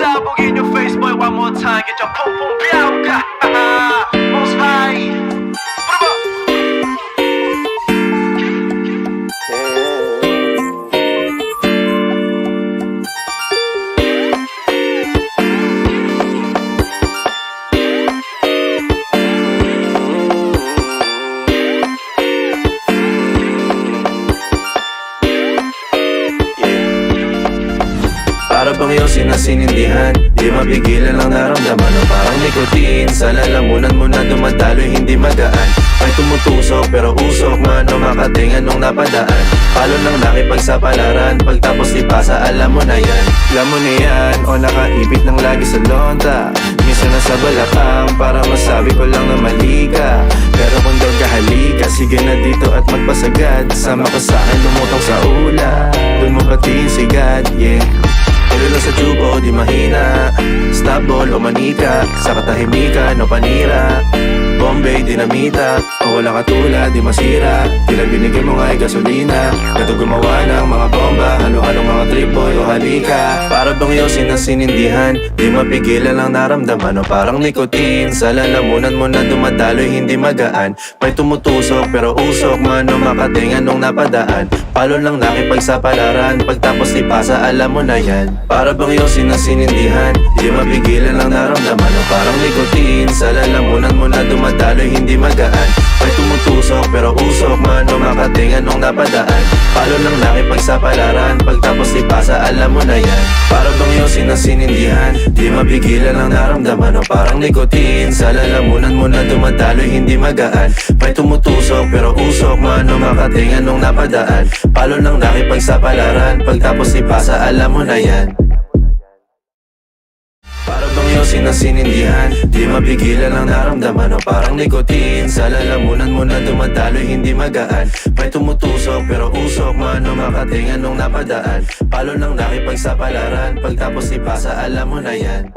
pasabog in your face, boy, one more time. Get your pum pum biauka. Most high. Para bang iyong sinasinindihan, di mapigilan ang naramdaman o parang nikotin. Sa lalamunan mo na dumadaloy, hindi magaan. May tumutusok pero usok man o makatingan nung napadaan. Palo ng nakipagsapalaran, pagtapos ipasa alam mo na yan. Alam mo na yan o nakaipit ng lagi sa lonta. Minsan nasa balakang para masabi ko lang na mali ka. Pero kung daw kahalika, sige na dito at magpasagad. Sama ka sa'kin lumutang sa ula, dun mo patiin sigad, yeah. Tulilo sa tubo, di mahina. Snapball o manika, sa katahimikan o panira. Bombay, dinamita, o wala katulad, di masira. Tila binigay mo nga ay gasolina. Kato gumawa ng mga bomba, halo-halong mga trip boy o halika. Para bang iyong sinasinindihan, di mapigilan ang naramdaman o parang nikotin. Sa lalamunan mo na dumadaloy, hindi magaan. May tumutusok pero usok man o makatingan nung napadaan. Palo lang nakipagsapalaran, pagtapos ipasa alam mo na yan. Para bang iyong sinasinindihan, di mapigilan ang naramdaman o parang nikotin. Sa lalamunan mo na dumadaloy, hindi magaan. May tumutusok pero usok man o makatingan nung napadaan. Palo lang nakipagsapalaran, pagtapos ipasa alam mo na yan. Para bang iyong sinasinindihan, di mapigilan ang naramdaman o parang nikotin. Sa lalamunan mo na dumadaloy, hindi magaan. May tumutusok pero usok man o makatingan nung napadaan. Palo lang nakipagsapalaran, pagtapos ipasa alam mo na yan. Para bang iyong sinasinindihan, di mapigilan ang naramdaman o parang nikotin. Sa lalamunan mo na dumadaloy, hindi magaan. May tumutusok pero usok man o makatingan nung napadaan. Palo lang nakipagsapalaran, pagtapos ipasa alam mo na yan.